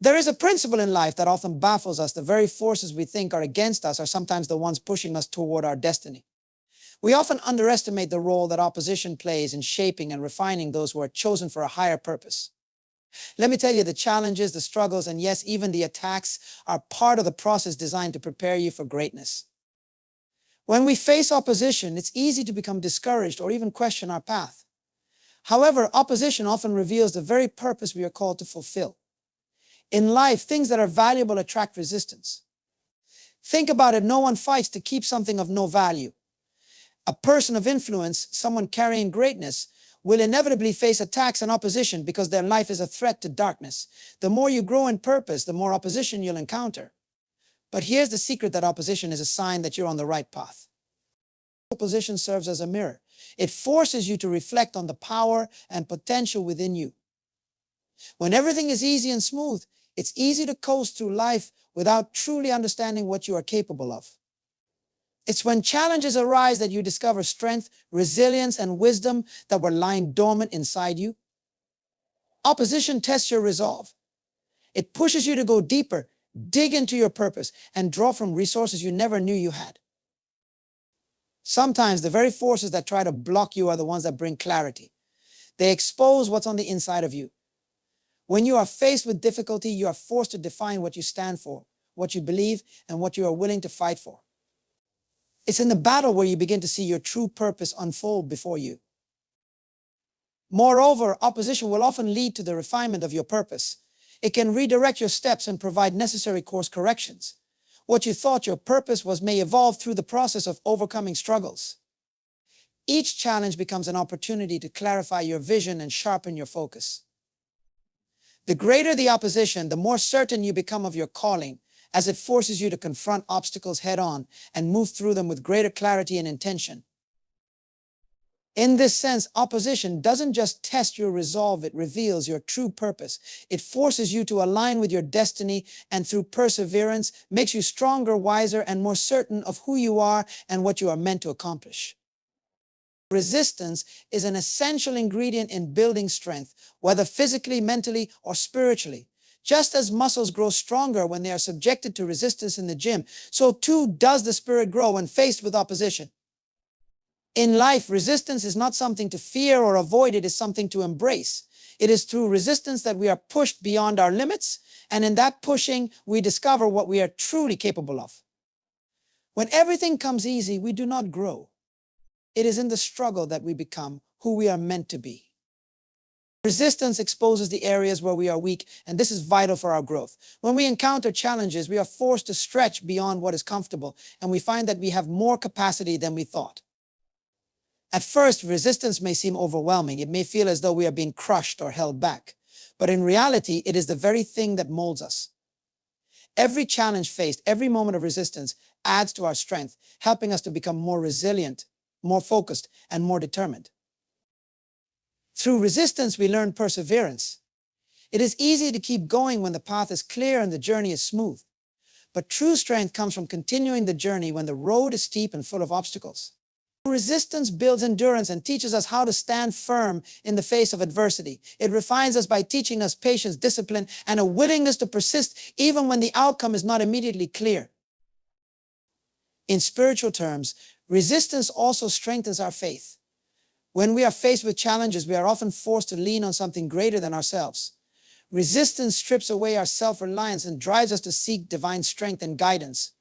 There is a principle in life that often baffles us. The very forces we think are against us are sometimes the ones pushing us toward our destiny. We often underestimate the role that opposition plays in shaping and refining those who are chosen for a higher purpose. Let me tell you, the challenges, the struggles, and yes, even the attacks are part of the process designed to prepare you for greatness. When we face opposition, it's easy to become discouraged or even question our path. However, opposition often reveals the very purpose we are called to fulfill. In life, things that are valuable attract resistance. Think about it, no one fights to keep something of no value. A person of influence, someone carrying greatness, will inevitably face attacks and opposition because their life is a threat to darkness. The more you grow in purpose, the more opposition you'll encounter. But here's the secret: that opposition is a sign that you're on the right path. Opposition serves as a mirror. It forces you to reflect on the power and potential within you. When everything is easy and smooth, it's easy to coast through life without truly understanding what you are capable of. It's when challenges arise that you discover strength, resilience, and wisdom that were lying dormant inside you. Opposition tests your resolve. It pushes you to go deeper, dig into your purpose, and draw from resources you never knew you had. Sometimes the very forces that try to block you are the ones that bring clarity. They expose what's on the inside of you. When you are faced with difficulty, you are forced to define what you stand for, what you believe, and what you are willing to fight for. It's in the battle where you begin to see your true purpose unfold before you. Moreover, opposition will often lead to the refinement of your purpose. It can redirect your steps and provide necessary course corrections. What you thought your purpose was may evolve through the process of overcoming struggles. Each challenge becomes an opportunity to clarify your vision and sharpen your focus. The greater the opposition, the more certain you become of your calling, as it forces you to confront obstacles head-on and move through them with greater clarity and intention. In this sense, opposition doesn't just test your resolve, it reveals your true purpose. It forces you to align with your destiny, and through perseverance, makes you stronger, wiser, and more certain of who you are and what you are meant to accomplish. Resistance is an essential ingredient in building strength, whether physically, mentally, or spiritually. Just as muscles grow stronger when they are subjected to resistance in the gym, so too does the spirit grow when faced with opposition. In life, resistance is not something to fear or avoid, it is something to embrace. It is through resistance that we are pushed beyond our limits, and in that pushing, we discover what we are truly capable of. When everything comes easy, we do not grow. It is in the struggle that we become who we are meant to be. Resistance exposes the areas where we are weak, and this is vital for our growth. When we encounter challenges, we are forced to stretch beyond what is comfortable, and we find that we have more capacity than we thought. At first, resistance may seem overwhelming. It may feel as though we are being crushed or held back. But in reality, it is the very thing that molds us. Every challenge faced, every moment of resistance adds to our strength, helping us to become more resilient, more focused, and more determined. Through resistance, we learn perseverance. It is easy to keep going when the path is clear and the journey is smooth. But true strength comes from continuing the journey when the road is steep and full of obstacles. Resistance builds endurance and teaches us how to stand firm in the face of adversity. It refines us by teaching us patience, discipline, and a willingness to persist even when the outcome is not immediately clear. In spiritual terms, resistance also strengthens our faith. When we are faced with challenges, we are often forced to lean on something greater than ourselves. Resistance strips away our self-reliance and drives us to seek divine strength and guidance.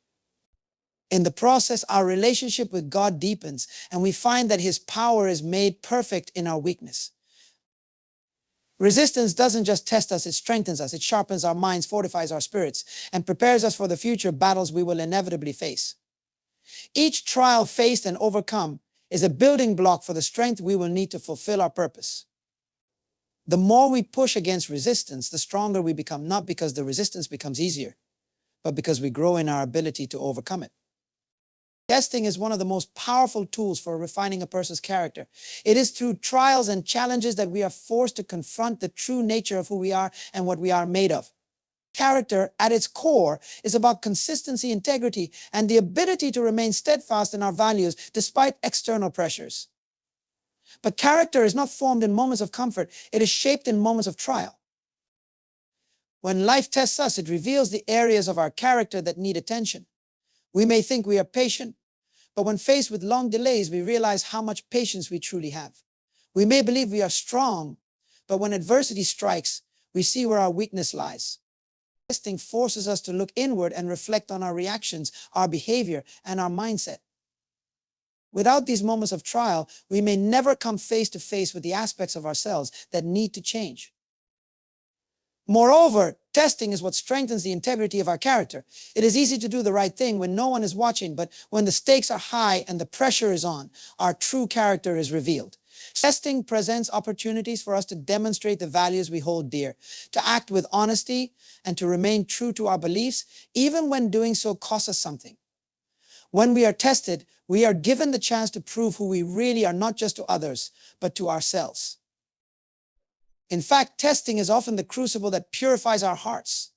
In the process, our relationship with God deepens, and we find that His power is made perfect in our weakness. Resistance doesn't just test us, it strengthens us. It sharpens our minds, fortifies our spirits, and prepares us for the future battles we will inevitably face. Each trial faced and overcome is a building block for the strength we will need to fulfill our purpose. The more we push against resistance, the stronger we become, not because the resistance becomes easier, but because we grow in our ability to overcome it. Testing is one of the most powerful tools for refining a person's character. It is through trials and challenges that we are forced to confront the true nature of who we are and what we are made of. Character, at its core, is about consistency, integrity, and the ability to remain steadfast in our values despite external pressures. But character is not formed in moments of comfort. It is shaped in moments of trial. When life tests us, it reveals the areas of our character that need attention. We may think we are patient, but when faced with long delays, we realize how much patience we truly have. We may believe we are strong, but when adversity strikes, we see where our weakness lies. Testing forces us to look inward and reflect on our reactions, our behavior, and our mindset. Without these moments of trial, we may never come face to face with the aspects of ourselves that need to change. Moreover, testing is what strengthens the integrity of our character. It is easy to do the right thing when no one is watching, but when the stakes are high and the pressure is on, our true character is revealed. Testing presents opportunities for us to demonstrate the values we hold dear, to act with honesty, and to remain true to our beliefs, even when doing so costs us something. When we are tested, we are given the chance to prove who we really are, not just to others, but to ourselves. In fact, testing is often the crucible that purifies our hearts.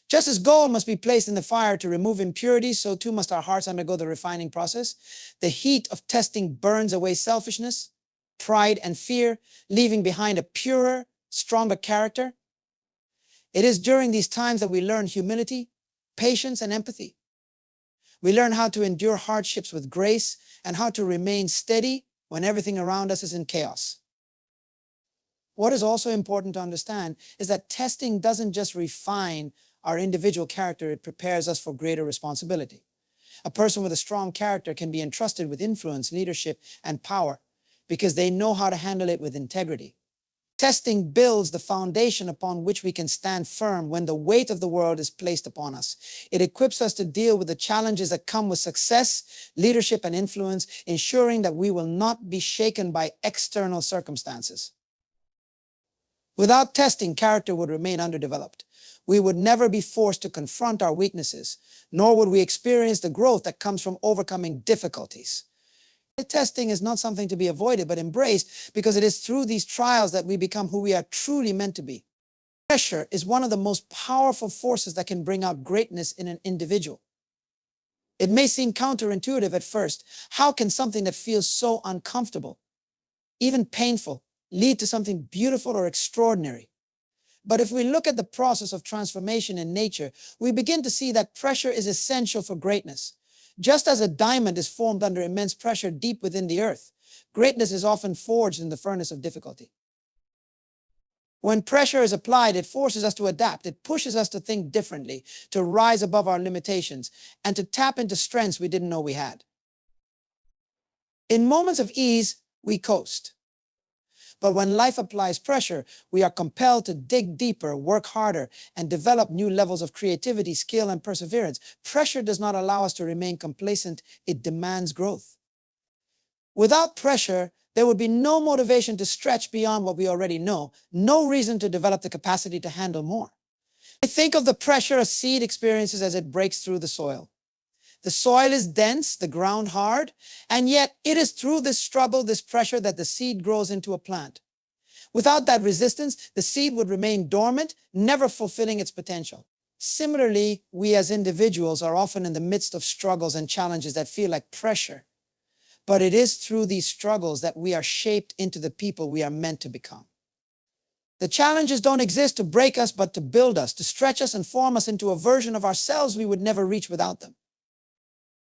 Just as gold must be placed in the fire to remove impurities, so too must our hearts undergo the refining process. The heat of testing burns away selfishness, pride, and fear, leaving behind a purer, stronger character. It is during these times that we learn humility, patience, and empathy. We learn how to endure hardships with grace and how to remain steady when everything around us is in chaos. What is also important to understand is that testing doesn't just refine our individual character, it prepares us for greater responsibility. A person with a strong character can be entrusted with influence, leadership, and power because they know how to handle it with integrity. Testing builds the foundation upon which we can stand firm when the weight of the world is placed upon us. It equips us to deal with the challenges that come with success, leadership, and influence, ensuring that we will not be shaken by external circumstances. Without testing, character would remain underdeveloped. We would never be forced to confront our weaknesses, nor would we experience the growth that comes from overcoming difficulties. Testing is not something to be avoided, but embraced, because it is through these trials that we become who we are truly meant to be. Pressure is one of the most powerful forces that can bring out greatness in an individual. It may seem counterintuitive at first. How can something that feels so uncomfortable, even painful, lead to something beautiful or extraordinary? But if we look at the process of transformation in nature, we begin to see that pressure is essential for greatness. Just as a diamond is formed under immense pressure deep within the earth, greatness is often forged in the furnace of difficulty. When pressure is applied, it forces us to adapt. It pushes us to think differently, to rise above our limitations, and to tap into strengths we didn't know we had. In moments of ease, we coast. But when life applies pressure, we are compelled to dig deeper, work harder, and develop new levels of creativity, skill, and perseverance. Pressure does not allow us to remain complacent. It demands growth. Without pressure, there would be no motivation to stretch beyond what we already know, no reason to develop the capacity to handle more. I think of the pressure a seed experiences as it breaks through the soil. The soil is dense, the ground hard, and yet it is through this struggle, this pressure, that the seed grows into a plant. Without that resistance, the seed would remain dormant, never fulfilling its potential. Similarly, we as individuals are often in the midst of struggles and challenges that feel like pressure. But it is through these struggles that we are shaped into the people we are meant to become. The challenges don't exist to break us, but to build us, to stretch us and form us into a version of ourselves we would never reach without them.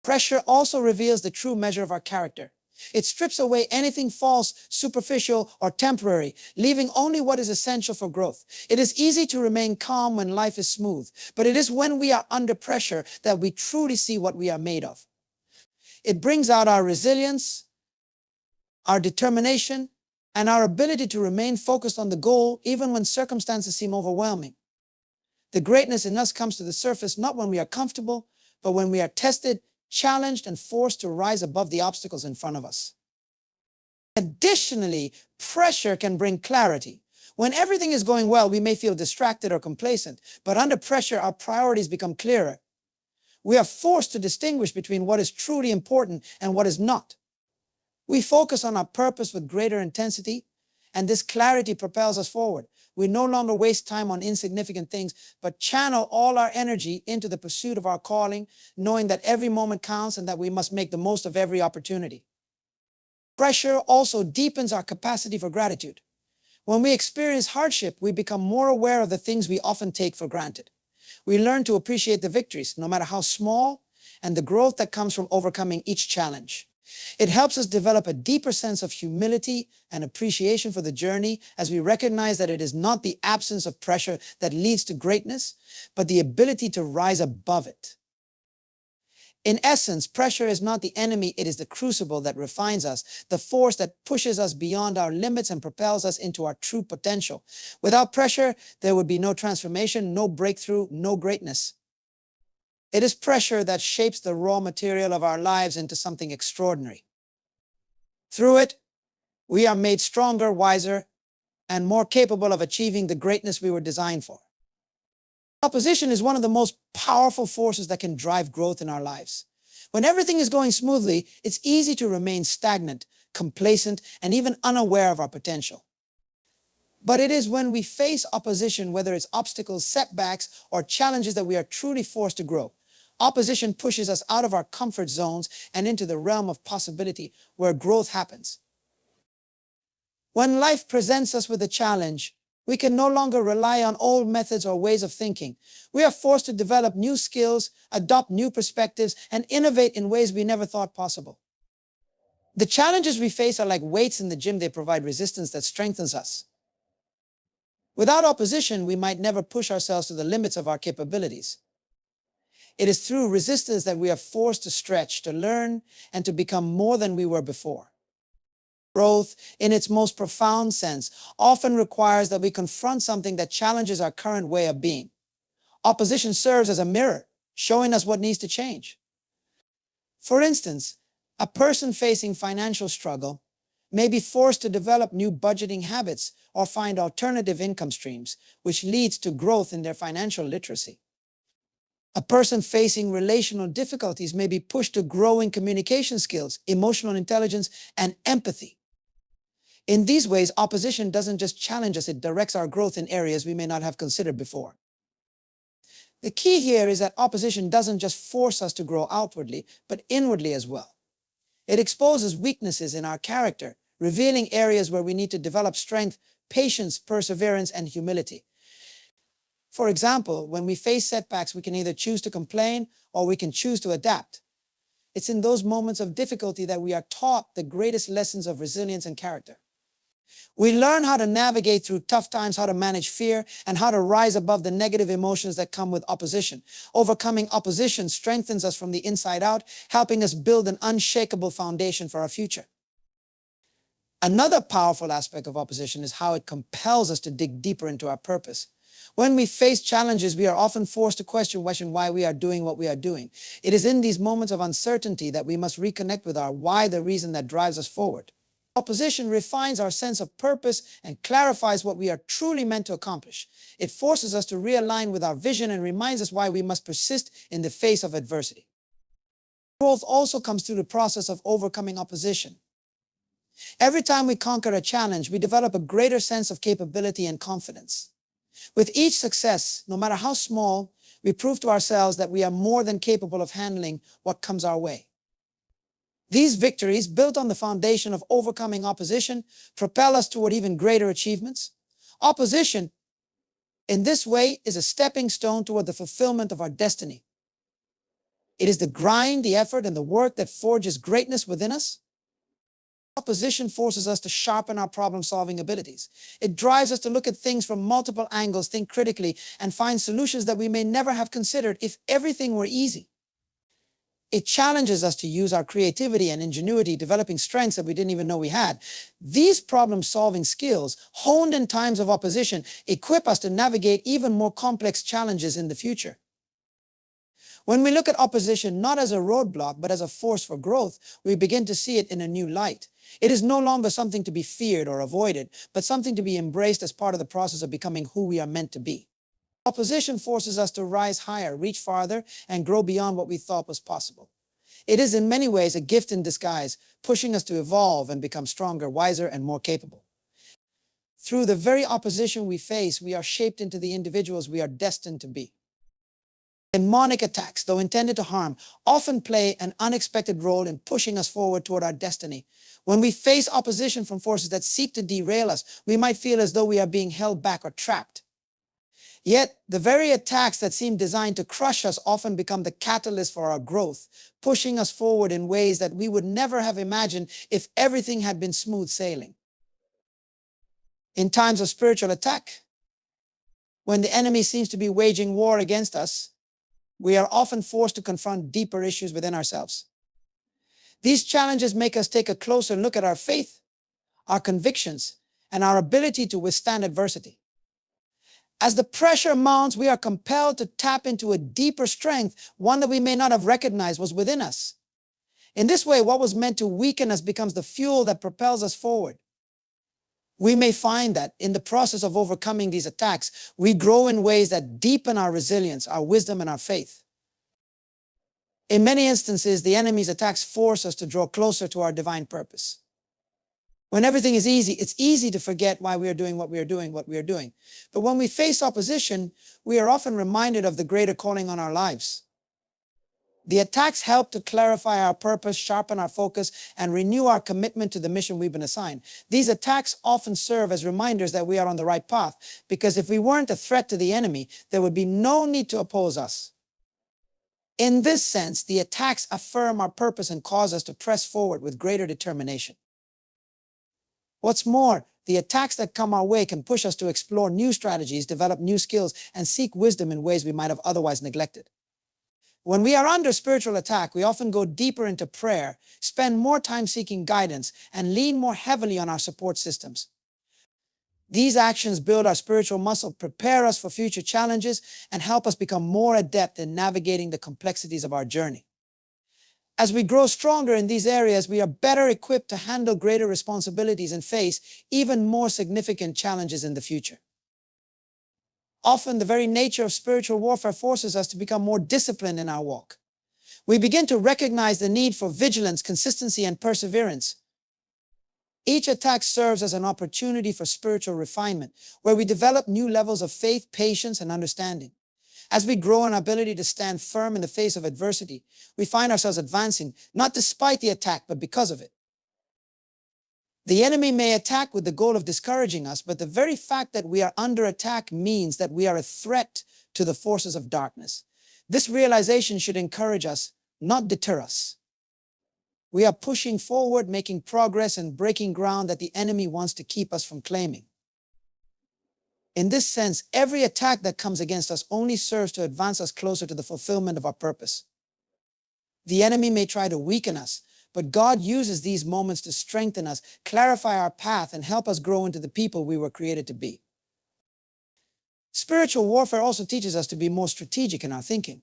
Pressure also reveals the true measure of our character. It strips away anything false, superficial, or temporary, leaving only what is essential for growth. It is easy to remain calm when life is smooth, but it is when we are under pressure that we truly see what we are made of. It brings out our resilience, our determination, and our ability to remain focused on the goal even when circumstances seem overwhelming. The greatness in us comes to the surface not when we are comfortable, but when we are tested, challenged, and forced to rise above the obstacles in front of us. Additionally, pressure can bring clarity. When everything is going well, we may feel distracted or complacent, but under pressure, our priorities become clearer. We are forced to distinguish between what is truly important and what is not. We focus on our purpose with greater intensity, and this clarity propels us forward. We no longer waste time on insignificant things, but channel all our energy into the pursuit of our calling, knowing that every moment counts and that we must make the most of every opportunity. Pressure also deepens our capacity for gratitude. When we experience hardship, we become more aware of the things we often take for granted. We learn to appreciate the victories, no matter how small, and the growth that comes from overcoming each challenge. It helps us develop a deeper sense of humility and appreciation for the journey as we recognize that it is not the absence of pressure that leads to greatness, but the ability to rise above it. In essence, pressure is not the enemy, it is the crucible that refines us, the force that pushes us beyond our limits and propels us into our true potential. Without pressure, there would be no transformation, no breakthrough, no greatness. It is pressure that shapes the raw material of our lives into something extraordinary. Through it, we are made stronger, wiser, and more capable of achieving the greatness we were designed for. Opposition is one of the most powerful forces that can drive growth in our lives. When everything is going smoothly, it's easy to remain stagnant, complacent, and even unaware of our potential. But it is when we face opposition, whether it's obstacles, setbacks, or challenges, that we are truly forced to grow. Opposition pushes us out of our comfort zones and into the realm of possibility where growth happens. When life presents us with a challenge, we can no longer rely on old methods or ways of thinking. We are forced to develop new skills, adopt new perspectives, and innovate in ways we never thought possible. The challenges we face are like weights in the gym. They provide resistance that strengthens us. Without opposition, we might never push ourselves to the limits of our capabilities. It is through resistance that we are forced to stretch, to learn, and to become more than we were before. Growth, in its most profound sense, often requires that we confront something that challenges our current way of being. Opposition serves as a mirror, showing us what needs to change. For instance, a person facing financial struggle may be forced to develop new budgeting habits or find alternative income streams, which leads to growth in their financial literacy. A person facing relational difficulties may be pushed to grow in communication skills, emotional intelligence, and empathy. In these ways, opposition doesn't just challenge us, it directs our growth in areas we may not have considered before. The key here is that opposition doesn't just force us to grow outwardly, but inwardly as well. It exposes weaknesses in our character, revealing areas where we need to develop strength, patience, perseverance, and humility. For example, when we face setbacks, we can either choose to complain or we can choose to adapt. It's in those moments of difficulty that we are taught the greatest lessons of resilience and character. We learn how to navigate through tough times, how to manage fear, and how to rise above the negative emotions that come with opposition. Overcoming opposition strengthens us from the inside out, helping us build an unshakable foundation for our future. Another powerful aspect of opposition is how it compels us to dig deeper into our purpose. When we face challenges, we are often forced to question why we are doing what we are doing. It is in these moments of uncertainty that we must reconnect with our why, the reason that drives us forward. Opposition refines our sense of purpose and clarifies what we are truly meant to accomplish. It forces us to realign with our vision and reminds us why we must persist in the face of adversity. Growth also comes through the process of overcoming opposition. Every time we conquer a challenge, we develop a greater sense of capability and confidence. With each success, no matter how small, we prove to ourselves that we are more than capable of handling what comes our way. These victories, built on the foundation of overcoming opposition, propel us toward even greater achievements. Opposition, in this way, is a stepping stone toward the fulfillment of our destiny. It is the grind, the effort, and the work that forges greatness within us. Opposition forces us to sharpen our problem-solving abilities. It drives us to look at things from multiple angles, think critically, and find solutions that we may never have considered if everything were easy. It challenges us to use our creativity and ingenuity, developing strengths that we didn't even know we had. These problem-solving skills, honed in times of opposition, equip us to navigate even more complex challenges in the future. When we look at opposition not as a roadblock, but as a force for growth, we begin to see it in a new light. It is no longer something to be feared or avoided, but something to be embraced as part of the process of becoming who we are meant to be. Opposition forces us to rise higher, reach farther, and grow beyond what we thought was possible. It is in many ways a gift in disguise, pushing us to evolve and become stronger, wiser, and more capable. Through the very opposition we face, we are shaped into the individuals we are destined to be. Demonic attacks, though intended to harm, often play an unexpected role in pushing us forward toward our destiny. When we face opposition from forces that seek to derail us, we might feel as though we are being held back or trapped. Yet, the very attacks that seem designed to crush us often become the catalyst for our growth, pushing us forward in ways that we would never have imagined if everything had been smooth sailing. In times of spiritual attack, when the enemy seems to be waging war against us, we are often forced to confront deeper issues within ourselves. These challenges make us take a closer look at our faith, our convictions, and our ability to withstand adversity. As the pressure mounts, we are compelled to tap into a deeper strength, one that we may not have recognized was within us. In this way, what was meant to weaken us becomes the fuel that propels us forward. We may find that in the process of overcoming these attacks, we grow in ways that deepen our resilience, our wisdom, and our faith. In many instances, the enemy's attacks force us to draw closer to our divine purpose. When everything is easy, it's easy to forget why we are doing what we are doing. But when we face opposition, we are often reminded of the greater calling on our lives. The attacks help to clarify our purpose, sharpen our focus, and renew our commitment to the mission we've been assigned. These attacks often serve as reminders that we are on the right path, because if we weren't a threat to the enemy, there would be no need to oppose us. In this sense, the attacks affirm our purpose and cause us to press forward with greater determination. What's more, the attacks that come our way can push us to explore new strategies, develop new skills, and seek wisdom in ways we might have otherwise neglected. When we are under spiritual attack, we often go deeper into prayer, spend more time seeking guidance, and lean more heavily on our support systems. These actions build our spiritual muscle, prepare us for future challenges, and help us become more adept in navigating the complexities of our journey. As we grow stronger in these areas, we are better equipped to handle greater responsibilities and face even more significant challenges in the future. Often, the very nature of spiritual warfare forces us to become more disciplined in our walk. We begin to recognize the need for vigilance, consistency, and perseverance. Each attack serves as an opportunity for spiritual refinement, where we develop new levels of faith, patience, and understanding. As we grow in our ability to stand firm in the face of adversity, we find ourselves advancing, not despite the attack, but because of it. The enemy may attack with the goal of discouraging us, but the very fact that we are under attack means that we are a threat to the forces of darkness. This realization should encourage us, not deter us. We are pushing forward, making progress, and breaking ground that the enemy wants to keep us from claiming. In this sense, every attack that comes against us only serves to advance us closer to the fulfillment of our purpose. The enemy may try to weaken us, but God uses these moments to strengthen us, clarify our path, and help us grow into the people we were created to be. Spiritual warfare also teaches us to be more strategic in our thinking.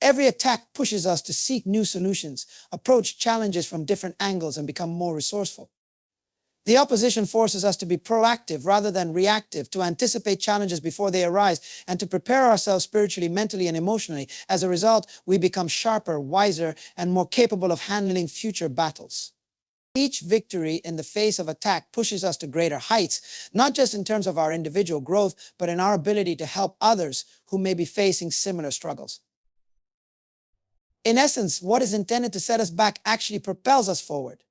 Every attack pushes us to seek new solutions, approach challenges from different angles, and become more resourceful. The opposition forces us to be proactive rather than reactive, to anticipate challenges before they arise, and to prepare ourselves spiritually, mentally, and emotionally. As a result, we become sharper, wiser, and more capable of handling future battles. Each victory in the face of attack pushes us to greater heights, not just in terms of our individual growth, but in our ability to help others who may be facing similar struggles. In essence, what is intended to set us back actually propels us forward.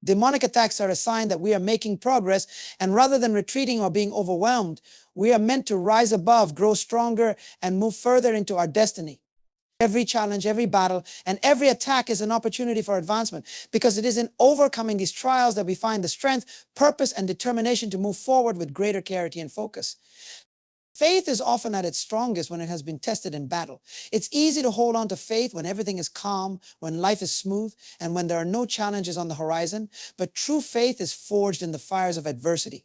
Demonic attacks are a sign that we are making progress, and rather than retreating or being overwhelmed, we are meant to rise above, grow stronger, and move further into our destiny. Every challenge, every battle, and every attack is an opportunity for advancement, because it is in overcoming these trials that we find the strength, purpose, and determination to move forward with greater clarity and focus. Faith is often at its strongest when it has been tested in battle. It's easy to hold on to faith when everything is calm, when life is smooth, and when there are no challenges on the horizon. But true faith is forged in the fires of adversity.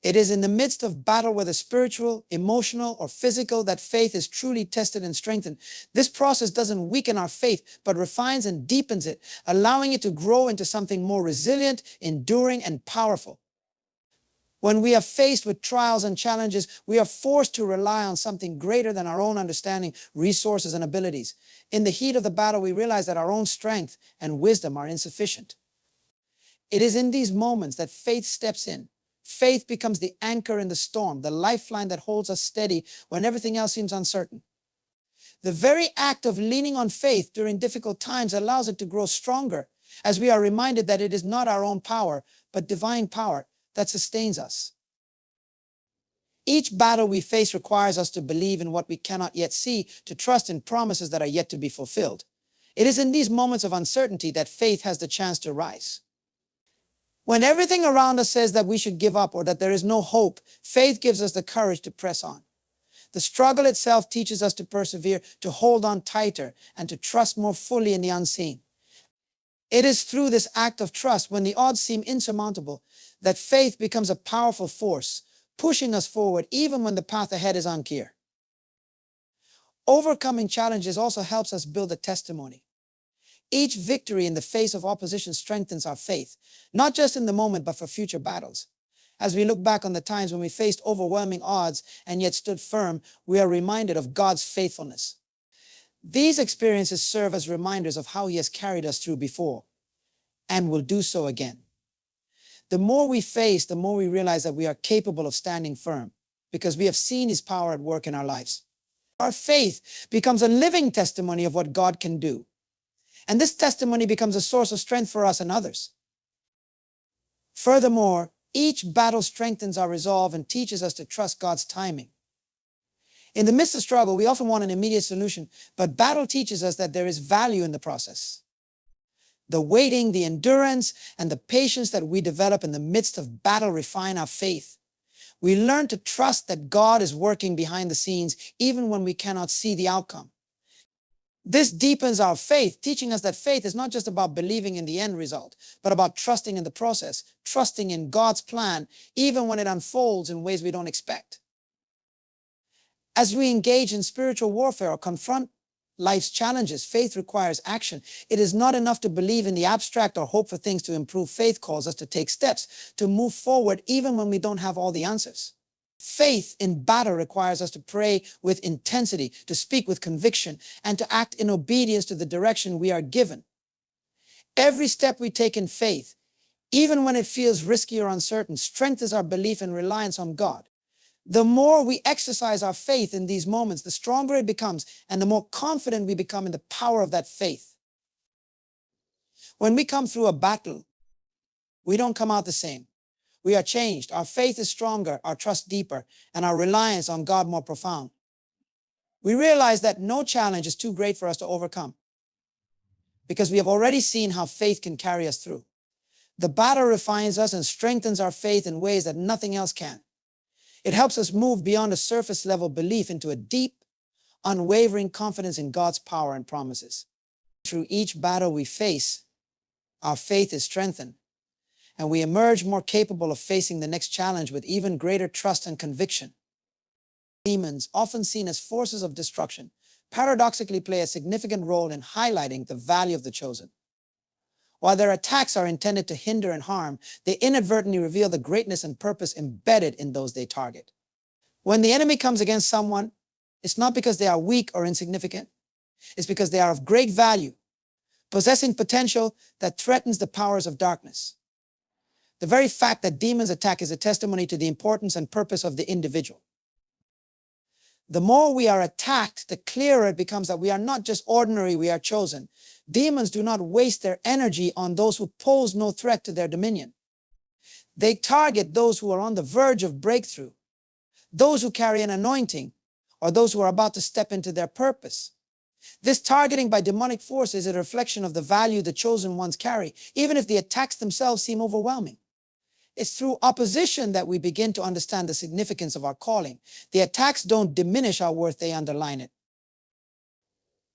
It is in the midst of battle, whether spiritual, emotional, or physical, that faith is truly tested and strengthened. This process doesn't weaken our faith, but refines and deepens it, allowing it to grow into something more resilient, enduring, and powerful. When we are faced with trials and challenges, we are forced to rely on something greater than our own understanding, resources, and abilities. In the heat of the battle, we realize that our own strength and wisdom are insufficient. It is in these moments that faith steps in. Faith becomes the anchor in the storm, the lifeline that holds us steady when everything else seems uncertain. The very act of leaning on faith during difficult times allows it to grow stronger, as we are reminded that it is not our own power, but divine power that sustains us. Each battle we face requires us to believe in what we cannot yet see, to trust in promises that are yet to be fulfilled. It is in these moments of uncertainty that faith has the chance to rise. When everything around us says that we should give up or that there is no hope, faith gives us the courage to press on. The struggle itself teaches us to persevere, to hold on tighter, and to trust more fully in the unseen. It is through this act of trust, when the odds seem insurmountable, that faith becomes a powerful force, pushing us forward even when the path ahead is unclear. Overcoming challenges also helps us build a testimony. Each victory in the face of opposition strengthens our faith, not just in the moment, but for future battles. As we look back on the times when we faced overwhelming odds and yet stood firm, we are reminded of God's faithfulness. These experiences serve as reminders of how He has carried us through before and will do so again. The more we face, the more we realize that we are capable of standing firm because we have seen His power at work in our lives. Our faith becomes a living testimony of what God can do. And this testimony becomes a source of strength for us and others. Furthermore, each battle strengthens our resolve and teaches us to trust God's timing. In the midst of struggle, we often want an immediate solution, but battle teaches us that there is value in the process. The waiting, the endurance, and the patience that we develop in the midst of battle refine our faith. We learn to trust that God is working behind the scenes, even when we cannot see the outcome. This deepens our faith, teaching us that faith is not just about believing in the end result, but about trusting in the process, trusting in God's plan, even when it unfolds in ways we don't expect. As we engage in spiritual warfare or confront life's challenges, faith requires action. It is not enough to believe in the abstract or hope for things to improve. Faith calls us to take steps, to move forward even when we don't have all the answers. Faith in battle requires us to pray with intensity, to speak with conviction, and to act in obedience to the direction we are given. Every step we take in faith, even when it feels risky or uncertain, strengthens our belief and reliance on God. The more we exercise our faith in these moments, the stronger it becomes, and the more confident we become in the power of that faith. When we come through a battle, we don't come out the same. We are changed. Our faith is stronger, our trust deeper, and our reliance on God more profound. We realize that no challenge is too great for us to overcome because we have already seen how faith can carry us through. The battle refines us and strengthens our faith in ways that nothing else can. It helps us move beyond a surface level belief into a deep, unwavering confidence in God's power and promises. Through each battle we face, our faith is strengthened, and we emerge more capable of facing the next challenge with even greater trust and conviction. Demons, often seen as forces of destruction, paradoxically play a significant role in highlighting the value of the chosen. While their attacks are intended to hinder and harm, they inadvertently reveal the greatness and purpose embedded in those they target. When the enemy comes against someone, it's not because they are weak or insignificant. It's because they are of great value, possessing potential that threatens the powers of darkness. The very fact that demons attack is a testimony to the importance and purpose of the individual. The more we are attacked, the clearer it becomes that we are not just ordinary, we are chosen. Demons do not waste their energy on those who pose no threat to their dominion. They target those who are on the verge of breakthrough, those who carry an anointing, or those who are about to step into their purpose. This targeting by demonic forces is a reflection of the value the chosen ones carry, even if the attacks themselves seem overwhelming. It's through opposition that we begin to understand the significance of our calling. The attacks don't diminish our worth, they underline it.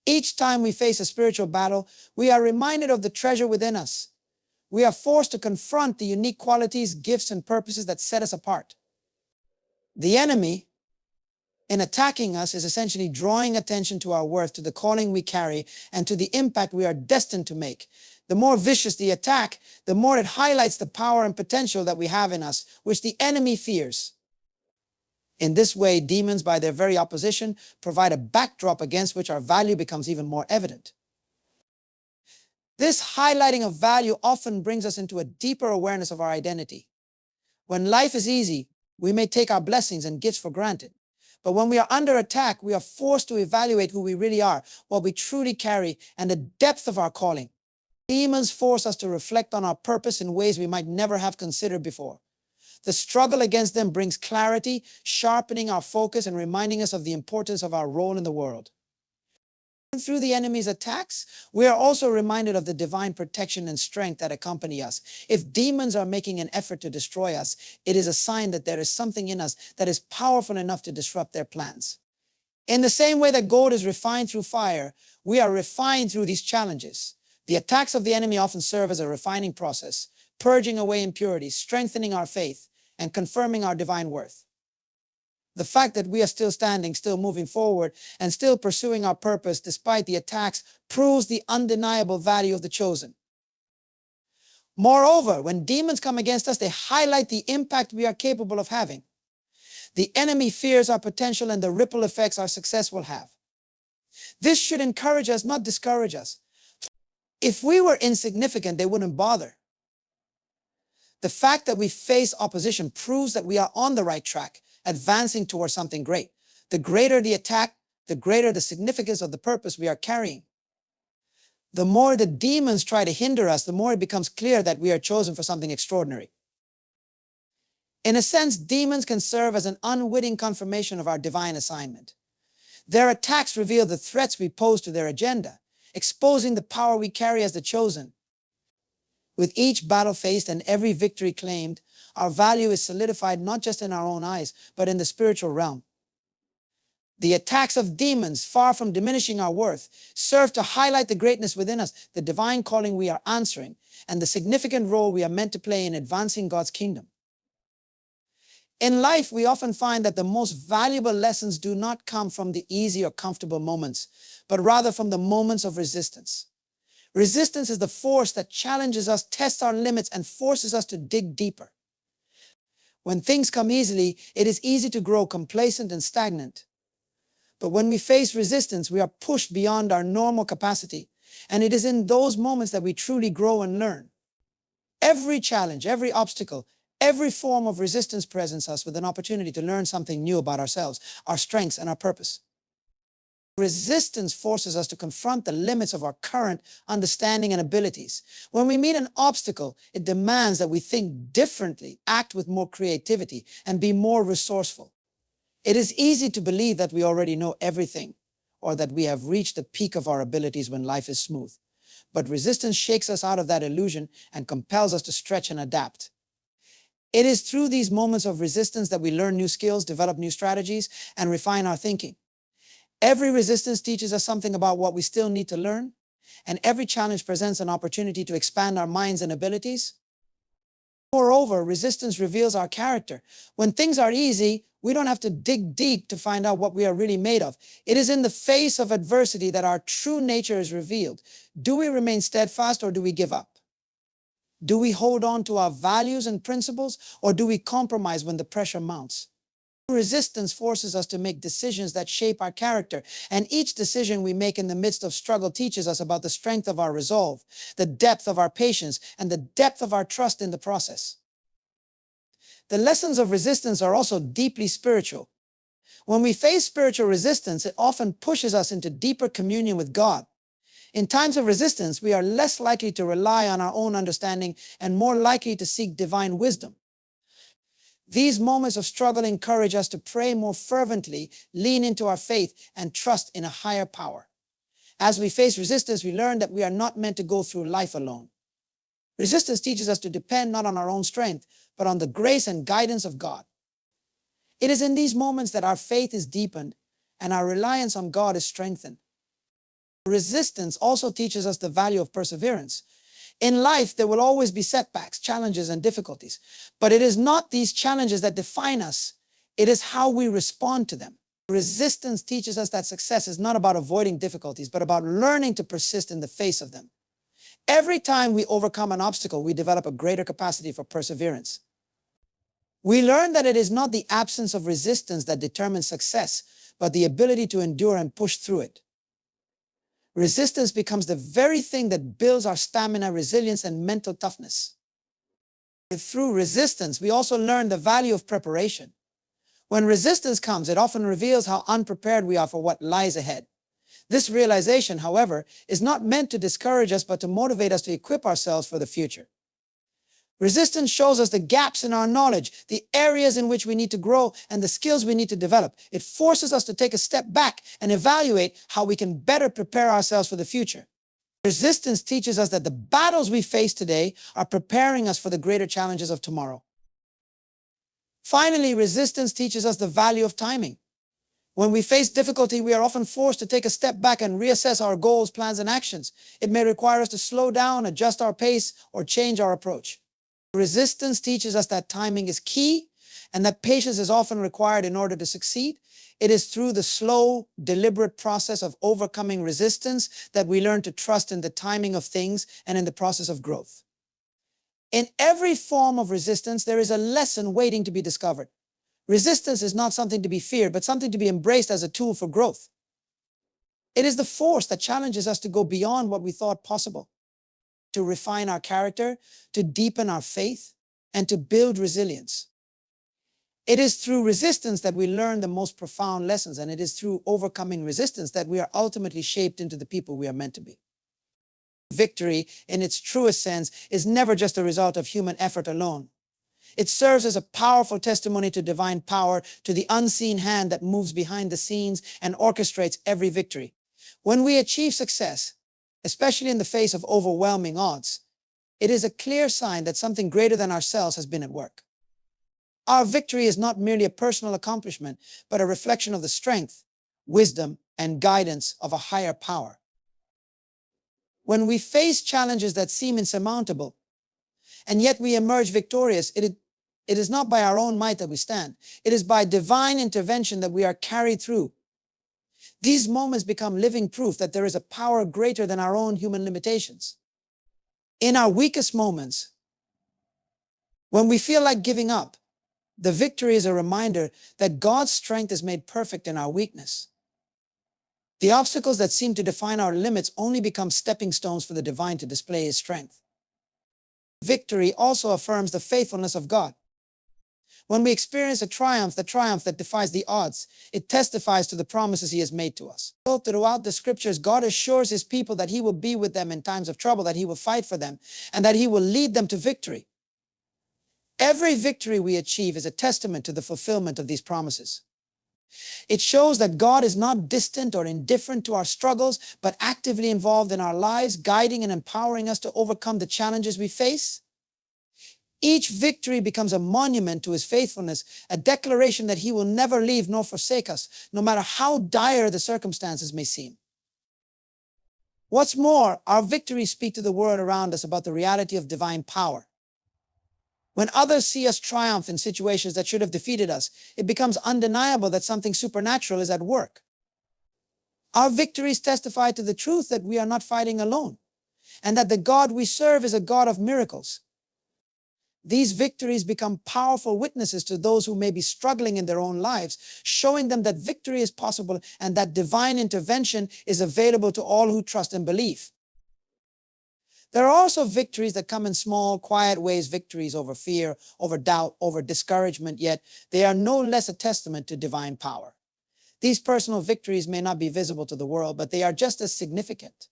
Each time we face a spiritual battle, we are reminded of the treasure within us. We are forced to confront the unique qualities, gifts, and purposes that set us apart. The enemy, in attacking us, is essentially drawing attention to our worth, to the calling we carry, and to the impact we are destined to make. The more vicious the attack, the more it highlights the power and potential that we have in us, which the enemy fears. In this way, demons, by their very opposition, provide a backdrop against which our value becomes even more evident. This highlighting of value often brings us into a deeper awareness of our identity. When life is easy, we may take our blessings and gifts for granted. But when we are under attack, we are forced to evaluate who we really are, what we truly carry, and the depth of our calling. Demons force us to reflect on our purpose in ways we might never have considered before. The struggle against them brings clarity, sharpening our focus and reminding us of the importance of our role in the world. Through the enemy's attacks, we are also reminded of the divine protection and strength that accompany us. If demons are making an effort to destroy us, it is a sign that there is something in us that is powerful enough to disrupt their plans. In the same way that gold is refined through fire, we are refined through these challenges. The attacks of the enemy often serve as a refining process, purging away impurities, strengthening our faith, and confirming our divine worth. The fact that we are still standing, still moving forward, and still pursuing our purpose despite the attacks proves the undeniable value of the chosen. Moreover, when demons come against us, they highlight the impact we are capable of having. The enemy fears our potential and the ripple effects our success will have. This should encourage us, not discourage us. If we were insignificant, they wouldn't bother. The fact that we face opposition proves that we are on the right track, advancing towards something great. The greater the attack, the greater the significance of the purpose we are carrying. The more the demons try to hinder us, the more it becomes clear that we are chosen for something extraordinary. In a sense, demons can serve as an unwitting confirmation of our divine assignment. Their attacks reveal the threats we pose to their agenda, exposing the power we carry as the chosen. With each battle faced and every victory claimed, our value is solidified not just in our own eyes, but in the spiritual realm. The attacks of demons, far from diminishing our worth, serve to highlight the greatness within us, the divine calling we are answering, and the significant role we are meant to play in advancing God's kingdom. In life, we often find that the most valuable lessons do not come from the easy or comfortable moments, but rather from the moments of resistance. Resistance is the force that challenges us, tests our limits, and forces us to dig deeper. When things come easily, it is easy to grow complacent and stagnant. But when we face resistance, we are pushed beyond our normal capacity, and it is in those moments that we truly grow and learn. Every challenge, every obstacle, every form of resistance presents us with an opportunity to learn something new about ourselves, our strengths, and our purpose. Resistance forces us to confront the limits of our current understanding and abilities. When we meet an obstacle, it demands that we think differently, act with more creativity, and be more resourceful. It is easy to believe that we already know everything, or that we have reached the peak of our abilities when life is smooth. But resistance shakes us out of that illusion and compels us to stretch and adapt. It is through these moments of resistance that we learn new skills, develop new strategies, and refine our thinking. Every resistance teaches us something about what we still need to learn, and every challenge presents an opportunity to expand our minds and abilities. Moreover, resistance reveals our character. When things are easy, we don't have to dig deep to find out what we are really made of. It is in the face of adversity that our true nature is revealed. Do we remain steadfast or do we give up? Do we hold on to our values and principles, or do we compromise when the pressure mounts? Resistance forces us to make decisions that shape our character, and each decision we make in the midst of struggle teaches us about the strength of our resolve, the depth of our patience, and the depth of our trust in the process. The lessons of resistance are also deeply spiritual. When we face spiritual resistance, it often pushes us into deeper communion with God. In times of resistance, we are less likely to rely on our own understanding and more likely to seek divine wisdom. These moments of struggle encourage us to pray more fervently, lean into our faith, and trust in a higher power. As we face resistance, we learn that we are not meant to go through life alone. Resistance teaches us to depend not on our own strength, but on the grace and guidance of God. It is in these moments that our faith is deepened and our reliance on God is strengthened. Resistance also teaches us the value of perseverance. In life, there will always be setbacks, challenges, and difficulties. But it is not these challenges that define us. It is how we respond to them. Resistance teaches us that success is not about avoiding difficulties, but about learning to persist in the face of them. Every time we overcome an obstacle, we develop a greater capacity for perseverance. We learn that it is not the absence of resistance that determines success, but the ability to endure and push through it. Resistance becomes the very thing that builds our stamina, resilience, and mental toughness. Through resistance, we also learn the value of preparation. When resistance comes, it often reveals how unprepared we are for what lies ahead. This realization, however, is not meant to discourage us, but to motivate us to equip ourselves for the future. Resistance shows us the gaps in our knowledge, the areas in which we need to grow, and the skills we need to develop. It forces us to take a step back and evaluate how we can better prepare ourselves for the future. Resistance teaches us that the battles we face today are preparing us for the greater challenges of tomorrow. Finally, resistance teaches us the value of timing. When we face difficulty, we are often forced to take a step back and reassess our goals, plans, and actions. It may require us to slow down, adjust our pace, or change our approach. Resistance teaches us that timing is key and that patience is often required in order to succeed. It is through the slow, deliberate process of overcoming resistance that we learn to trust in the timing of things and in the process of growth. In every form of resistance, there is a lesson waiting to be discovered. Resistance is not something to be feared, but something to be embraced as a tool for growth. It is the force that challenges us to go beyond what we thought possible, to refine our character, to deepen our faith, and to build resilience. It is through resistance that we learn the most profound lessons, and it is through overcoming resistance that we are ultimately shaped into the people we are meant to be. Victory, in its truest sense, is never just a result of human effort alone. It serves as a powerful testimony to divine power, to the unseen hand that moves behind the scenes and orchestrates every victory. When we achieve success, especially in the face of overwhelming odds, it is a clear sign that something greater than ourselves has been at work. Our victory is not merely a personal accomplishment, but a reflection of the strength, wisdom, and guidance of a higher power. When we face challenges that seem insurmountable, and yet we emerge victorious, it is not by our own might that we stand. It is by divine intervention that we are carried through. These moments become living proof that there is a power greater than our own human limitations. In our weakest moments, when we feel like giving up, the victory is a reminder that God's strength is made perfect in our weakness. The obstacles that seem to define our limits only become stepping stones for the divine to display His strength. Victory also affirms the faithfulness of God. When we experience the triumph that defies the odds, it testifies to the promises He has made to us. Throughout the scriptures, God assures His people that He will be with them in times of trouble, that He will fight for them, and that He will lead them to victory. Every victory we achieve is a testament to the fulfillment of these promises. It shows that God is not distant or indifferent to our struggles, but actively involved in our lives, guiding and empowering us to overcome the challenges we face. Each victory becomes a monument to His faithfulness, a declaration that He will never leave nor forsake us, no matter how dire the circumstances may seem. What's more, our victories speak to the world around us about the reality of divine power. When others see us triumph in situations that should have defeated us, it becomes undeniable that something supernatural is at work. Our victories testify to the truth that we are not fighting alone, and that the God we serve is a God of miracles. These victories become powerful witnesses to those who may be struggling in their own lives, showing them that victory is possible and that divine intervention is available to all who trust and believe. There are also victories that come in small, quiet ways, victories over fear, over doubt, over discouragement, yet they are no less a testament to divine power. These personal victories may not be visible to the world, but they are just as significant.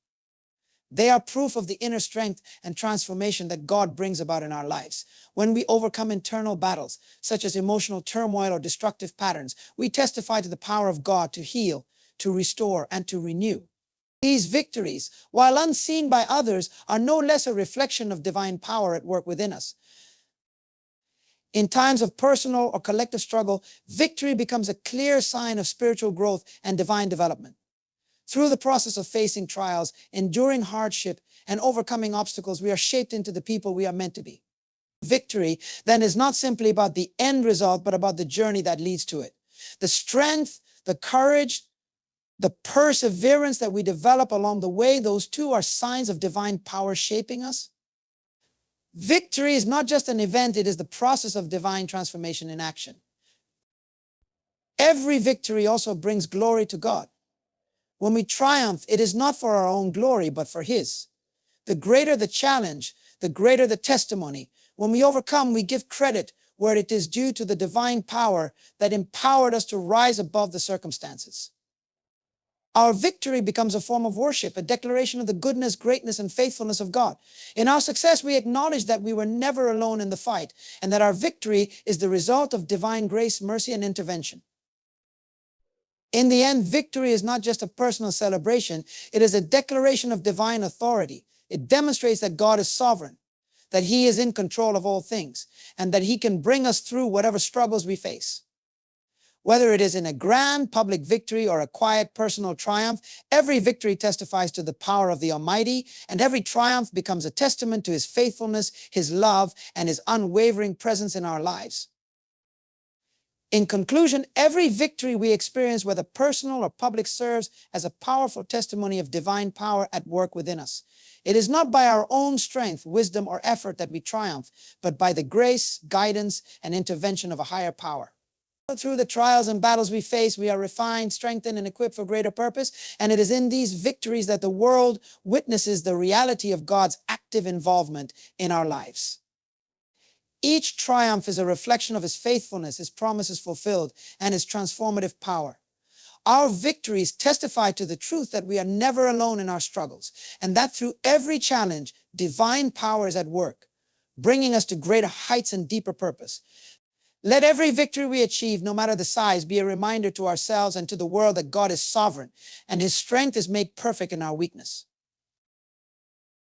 They are proof of the inner strength and transformation that God brings about in our lives. When we overcome internal battles, such as emotional turmoil or destructive patterns, we testify to the power of God to heal, to restore, and to renew. These victories, while unseen by others, are no less a reflection of divine power at work within us. In times of personal or collective struggle, victory becomes a clear sign of spiritual growth and divine development. Through the process of facing trials, enduring hardship, and overcoming obstacles, we are shaped into the people we are meant to be. Victory, then, is not simply about the end result, but about the journey that leads to it. The strength, the courage, the perseverance that we develop along the way, those two are signs of divine power shaping us. Victory is not just an event, it is the process of divine transformation in action. Every victory also brings glory to God. When we triumph, it is not for our own glory, but for His. The greater the challenge, the greater the testimony. When we overcome, we give credit, where it is due to the divine power that empowered us to rise above the circumstances. Our victory becomes a form of worship, a declaration of the goodness, greatness, and faithfulness of God. In our success, we acknowledge that we were never alone in the fight, and that our victory is the result of divine grace, mercy, and intervention. In the end, victory is not just a personal celebration, it is a declaration of divine authority. It demonstrates that God is sovereign, that He is in control of all things, and that He can bring us through whatever struggles we face. Whether it is in a grand public victory or a quiet personal triumph, every victory testifies to the power of the Almighty, and every triumph becomes a testament to His faithfulness, His love, and His unwavering presence in our lives. In conclusion, every victory we experience, whether personal or public, serves as a powerful testimony of divine power at work within us. It is not by our own strength, wisdom, or effort that we triumph, but by the grace, guidance, and intervention of a higher power. Through the trials and battles we face, we are refined, strengthened, and equipped for greater purpose, and it is in these victories that the world witnesses the reality of God's active involvement in our lives. Each triumph is a reflection of His faithfulness, His promises fulfilled, and His transformative power. Our victories testify to the truth that we are never alone in our struggles, and that through every challenge, divine power is at work, bringing us to greater heights and deeper purpose. Let every victory we achieve, no matter the size, be a reminder to ourselves and to the world that God is sovereign, and His strength is made perfect in our weakness.